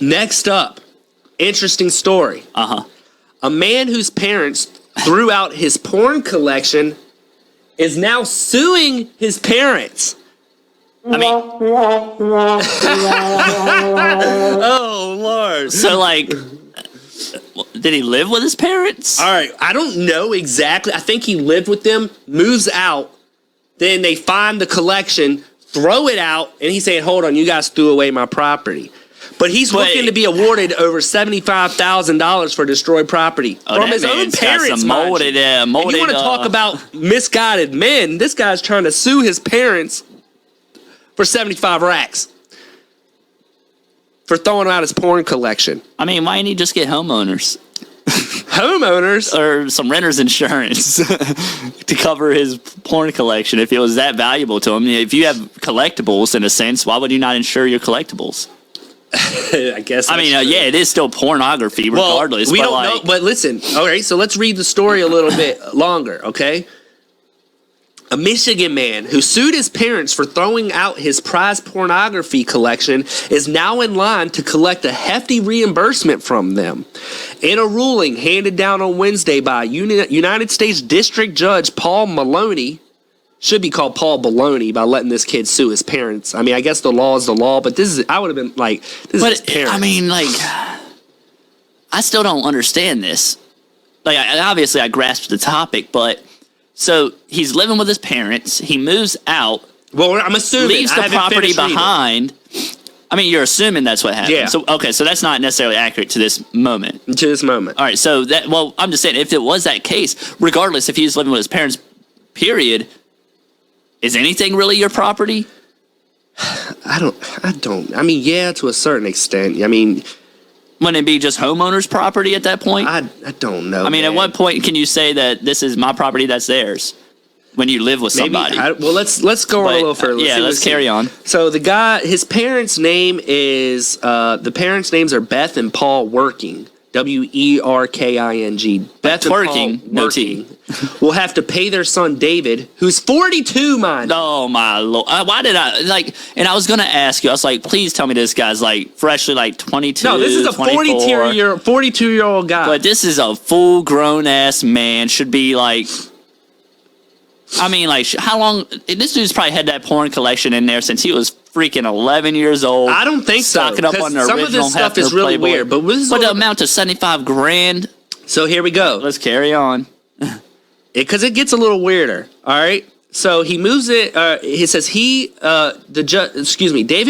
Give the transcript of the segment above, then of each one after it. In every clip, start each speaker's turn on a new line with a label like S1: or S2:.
S1: Next up, interesting story. A man whose parents threw out his porn collection is now suing his parents.
S2: I mean,
S1: Oh, Lord.
S2: so like, did he live with his parents?
S1: All right, I don't know exactly. I think he lived with them, moves out, then they find the collection, throw it out, and he's saying, hold on, you guys threw away my property. But he's looking to be awarded over $75,000 for destroyed property from his own parents.
S2: Molded,
S1: and you want to talk about misguided men? This guy's trying to sue his parents for 75 racks for throwing out his porn collection.
S2: I mean, why didn't he just get homeowners?
S1: Homeowners?
S2: Or some renter's insurance to cover his porn collection if it was that valuable to him. If you have collectibles, in a sense, why would you not insure your collectibles?
S1: I guess.
S2: I mean, yeah, it is still pornography regardless.
S1: Well, we don't know, but listen. All right, so let's read the story a little bit longer, okay? A Michigan man who sued his parents for throwing out his prized pornography collection is now in line to collect a hefty reimbursement from them. In a ruling handed down on Wednesday by United States District Judge Paul Maloney, should be called Paul Baloney by letting this kid sue his parents. I mean, I guess the law is the law, but this is, I would have been like, this is his parents.
S2: I mean, like, I still don't understand this. Like, obviously I grasped the topic, but so he's living with his parents. He moves out.
S1: Well, I'm assuming.
S2: Leaves the property behind. I mean, you're assuming that's what happened.
S1: Yeah.
S2: So, okay, so that's not necessarily accurate to this moment.
S1: To this moment.
S2: All right, so that, well, I'm just saying, if it was that case, regardless if he's living with his parents, period, is anything really your property?
S1: I don't. I mean, yeah, to a certain extent. I mean,
S2: wouldn't it be just homeowners' property at that point?
S1: I don't know.
S2: I mean, at what point can you say that this is my property, that's theirs? When you live with somebody.
S1: Well, let's go on a little further.
S2: Let's carry on.
S1: So the guy, his parents' name is the parents' names are Beth and Paul Werking. Werking. Beth
S2: Working, no T.
S1: will have to pay their son David, who's 42, mind.
S2: Oh my Lord! Why did I like? And I was gonna ask you. I was like, please tell me this guy's like freshly like 22.
S1: No, this is a 42-year-old guy.
S2: But this is a full grown ass man. Should be like. I mean, like, how long? This dude's probably had that porn collection in there since he was freaking 11 years old.
S1: I don't think so.
S2: Stocking up on the original
S1: some of this stuff is really
S2: Playboy.
S1: weird. But
S2: the amount to $75,000.
S1: So here we go.
S2: Let's carry on.
S1: Because it gets a little weirder. All right. So he moves it. He says David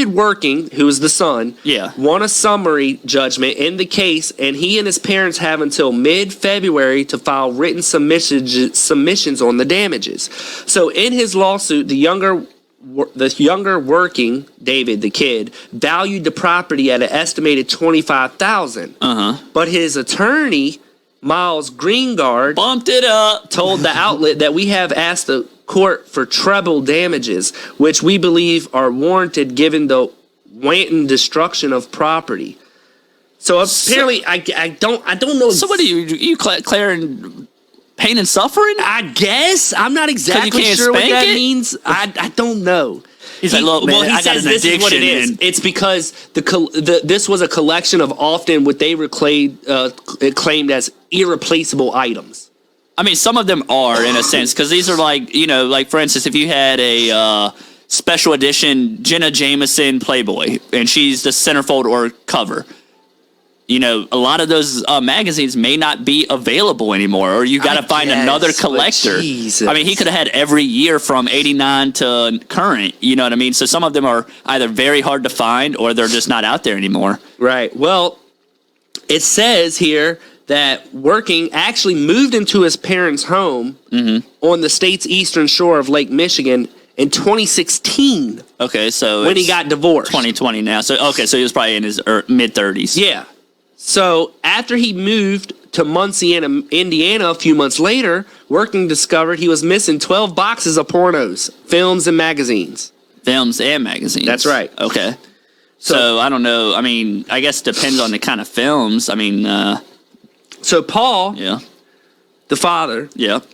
S1: Werking, who is the son, won a summary judgment in the case, and he and his parents have until mid-February to file written submissions on the damages. So in his lawsuit, the younger Werking, David, the kid, valued the property at an estimated $25,000. But his attorney, Miles Greengard,
S2: bumped it up,
S1: told the outlet that we have asked the court for treble damages, which we believe are warranted given the wanton destruction of property. So apparently, I don't know.
S2: So what are you declaring pain and suffering?
S1: I guess I'm not exactly sure what that means. I don't know.
S2: He's like, look, man,
S1: he says this is what it is. It's because this was a collection of often what they claimed as irreplaceable items.
S2: I mean, some of them are in a sense because these are like, like for instance, if you had a special edition Jenna Jameson Playboy and she's the centerfold or cover, a lot of those magazines may not be available anymore, or you got to find another collector. I mean, he could have had every year from 89 to current, you know what I mean? So some of them are either very hard to find or they're just not out there anymore.
S1: Right. Well, it says here that Werking actually moved into his parents' home on the state's eastern shore of Lake Michigan in 2016.
S2: Okay, so
S1: when he got divorced.
S2: 2020 now. So so he was probably in his mid-30s.
S1: Yeah. So after he moved to Muncie, Indiana a few months later, Werking discovered he was missing 12 boxes of pornos, films, and magazines.
S2: Films and magazines.
S1: That's right.
S2: Okay. So I don't know. I mean, I guess it depends on the kind of films. I mean...
S1: So Paul, the father,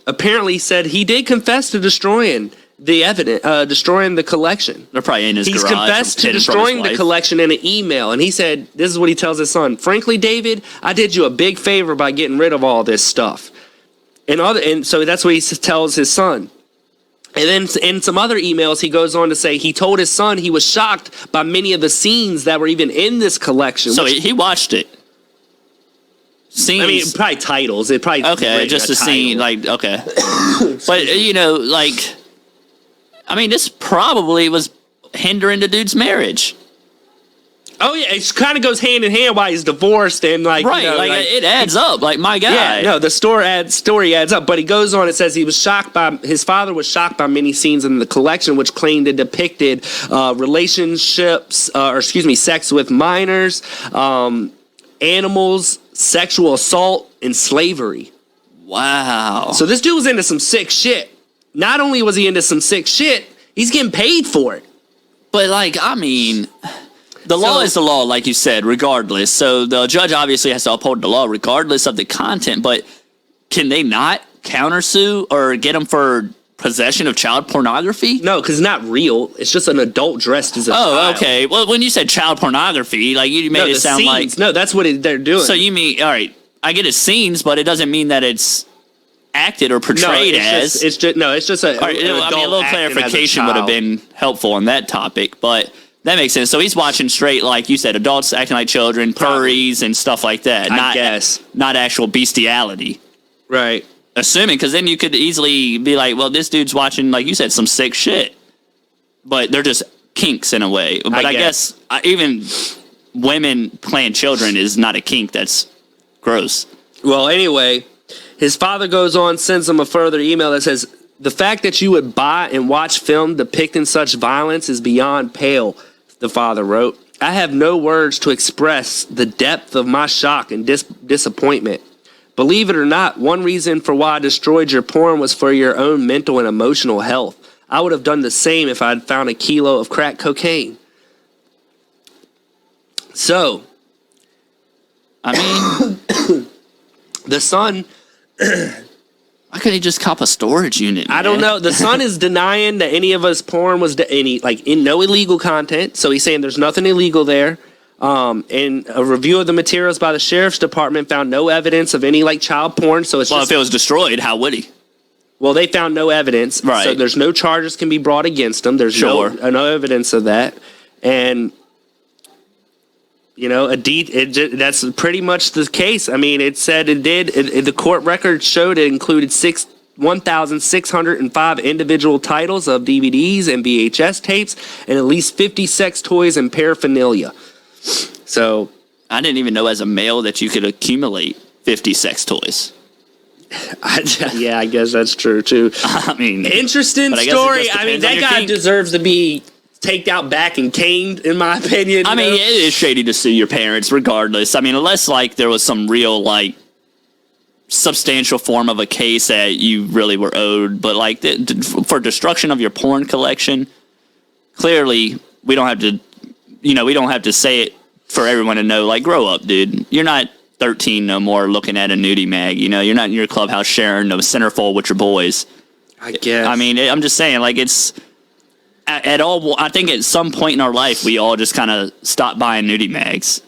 S1: apparently said he did confess to destroying the evidence, destroying the collection.
S2: They're probably in his
S1: He's
S2: garage.
S1: confessed to
S2: hidden from his
S1: destroying the
S2: wife.
S1: collection in an email, and he said, this is what he tells his son. Frankly, David, I did you a big favor by getting rid of all this stuff. And so that's what he tells his son. And then in some other emails, he goes on to say he told his son he was shocked by many of the scenes that were even in this collection.
S2: So he watched it. Scenes.
S1: I mean, probably titles. It probably
S2: Okay, just a scene, like, okay. But, you know, like, I mean, this probably was hindering the dude's marriage.
S1: Oh, yeah, it kind of goes hand in hand why he's divorced and, like,
S2: Right,
S1: you know,
S2: like, it adds up, like, my guy.
S1: Yeah, no, the story adds up. But he goes on, it says his father was shocked by many scenes in the collection which claimed it depicted sex with minors, animals, sexual assault, and slavery.
S2: Wow.
S1: So this dude was into some sick shit. Not only was he into some sick shit, he's getting paid for it.
S2: But, like, I mean, the law is the law, like you said, regardless. So the judge obviously has to uphold the law regardless of the content, but can they not countersue or get him for possession of child pornography?
S1: No, because it's not real. It's just an adult dressed as a child.
S2: Okay. Well, when you said child pornography, like, you made it sound
S1: scenes.
S2: like...
S1: No, that's what they're doing.
S2: So you mean, all right, I get it's scenes, but it doesn't mean that it's acted or portrayed as.
S1: It's just a.
S2: All right, I mean, a little clarification would have been helpful on that topic, but that makes sense. So he's watching straight, like you said, adults acting like children, furries, and stuff like that.
S1: I guess.
S2: Not actual bestiality.
S1: Right.
S2: Assuming, because then you could easily be like, well, this dude's watching, like you said, some sick shit. But they're just kinks in a way. But I guess even women playing children is not a kink. That's gross.
S1: Well, anyway, his father goes on, sends him a further email that says, the fact that you would buy and watch film depicting such violence is beyond pale, the father wrote. I have no words to express the depth of my shock and disappointment. Believe it or not, one reason for why I destroyed your porn was for your own mental and emotional health. I would have done the same if I had found a kilo of crack cocaine. So,
S2: I mean,
S1: the son...
S2: why couldn't he just cop a storage unit, man?
S1: I don't know. The son is denying that any of his porn was in no illegal content. So he's saying there's nothing illegal there. And a review of the materials by the sheriff's department found no evidence of any child porn. So it's
S2: if it was destroyed, how would he?
S1: Well, they found no evidence.
S2: Right.
S1: So there's no charges can be brought against him. There's no evidence of that. And you know, that's pretty much the case. I mean, it said it did. The court record showed it included 1,605 individual titles of DVDs and VHS tapes, and at least 50 sex toys and paraphernalia. So,
S2: I didn't even know as a male that you could accumulate 50 sex toys.
S1: Yeah, I guess that's true too.
S2: I mean,
S1: interesting story. I mean, that guy deserves to be taken out back and caned, in my opinion.
S2: I mean, it is shady to sue your parents, regardless. I mean, unless there was some real substantial form of a case that you really were owed, but for destruction of your porn collection, clearly we don't have to. We don't have to say it for everyone to know. Grow up, dude. You're not 13 no more looking at a nudie mag. You're not in your clubhouse sharing a centerfold with your boys.
S1: I guess.
S2: I mean, I'm just saying, it's at all. I think at some point in our life, we all just kind of stopped buying nudie mags.